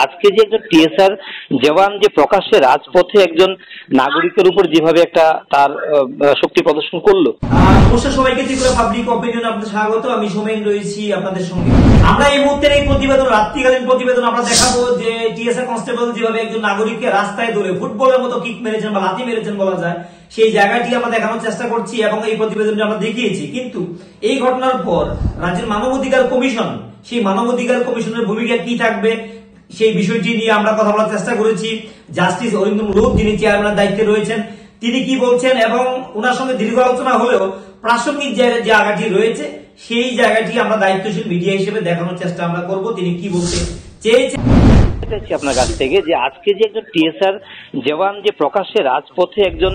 আজকে যে একজন টিএসআর জওয়ান যে প্রকাশ্যে রাজপথে একজন নাগরিকের উপর যেভাবে একটা তার শক্তি প্রদর্শন করলো। নমস্কার সবাইকে, ত্রিপুরা পাবলিক অপিনিয়ন আপনাদের স্বাগত। আমি সোমেন রয়েছি আপনাদের সঙ্গে। আমরা এই মুহূর্তের এই প্রতিবেদন, রাত্রিকালীন প্রতিবেদন আমরা দেখাবো যে টিএসআর কনস্টেবল যেভাবে একজন নাগরিককে রাস্তায় ধরে ফুটবলের মতো কিক মেরেছেন বা লাথি মেরেছেন বলা যায়, সেই জায়গাটি আমরা দেখানোর চেষ্টা করছি এবং এই প্রতিবেদনটি আমরা দেখিয়েছি। কিন্তু এই ঘটনার পর রাজ্যের মানবাধিকার কমিশন, সেই মানবাধিকার কমিশনের ভূমিকা কি থাকবে সেই বিষয়টি নিয়ে আমরা কথা বলার চেষ্টা করেছি। জাস্টিস অরিন্দম লোক, যিনি চেয়ারম্যানের দায়িত্বে রয়েছেন, তিনি কি বলছেন এবং ওনার সঙ্গে দীর্ঘ আলোচনা হলেও প্রাসঙ্গিক যে জায়গাটি রয়েছে সেই জায়গাটি আমরা দায়িত্বশীল মিডিয়া হিসেবে দেখানোর চেষ্টা আমরা করব। তিনি কি বলতে চেয়েছেন আপনার কাছ থেকে, যে আজকে যে একজন টিএসআর জওয়ান যে প্রকাশ্যে রাজপথে একজন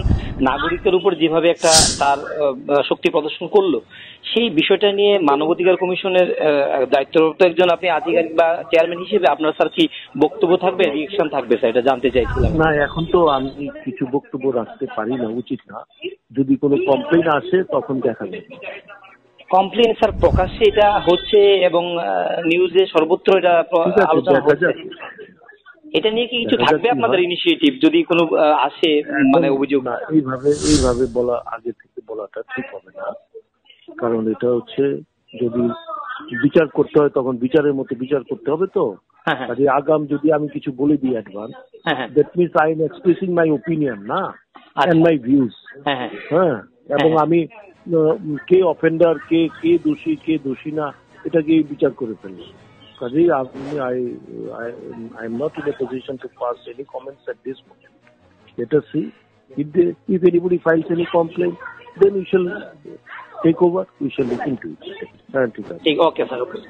নাগরিকের উপর যেভাবে একটা তার শক্তি প্রদর্শন করলো, সেই বিষয়টা নিয়ে মানবাধিকার কমিশনের দায়িত্বরত একজন আপনি আধিকারিক বা চেয়ারম্যান হিসেবে আপনার স্যার কি বক্তব্য থাকবে, রিয়েকশন থাকবে স্যার, এটা জানতে চাইছিলাম। না, এখন তো আমি কিছু বক্তব্য রাখতে পারি না, উচিত না। যদি কোনো কমপ্লেইন আসে তখন দেখা যাবে। কমপ্লেন স্যার প্রকাশ্যে এটা হচ্ছে এবং নিউজে সর্বত্র এটা আলোচনা হচ্ছে, এটা নিয়ে কি কিছু থাকবে আপনাদের ইনিশিয়েটিভ যদি কোনো আসে, মানে অভিযোগ? না, এইভাবে বলা, আগে থেকে বলাটা ঠিক হবে না। কারণ এটা হচ্ছে, যদি বিচার করতে হয় তখন বিচারের মতো বিচার করতে হবে। তো কাজে আগাম যদি আমি কিছু বলে দিই advance, that means I am expressing my opinion না, এন্ড মাই ভিউজ। হ্যাঁ, এবং আমি কে অফেন্ডার, কে দোষী, কে দোষী না, এটাকে বিচার করে ফেলবো। কাজেই I am not in a position to pass any comments at this moment. Let us see. If anybody files any complaint, then we shall take over. We shall look into it. Okay, sir. Okay.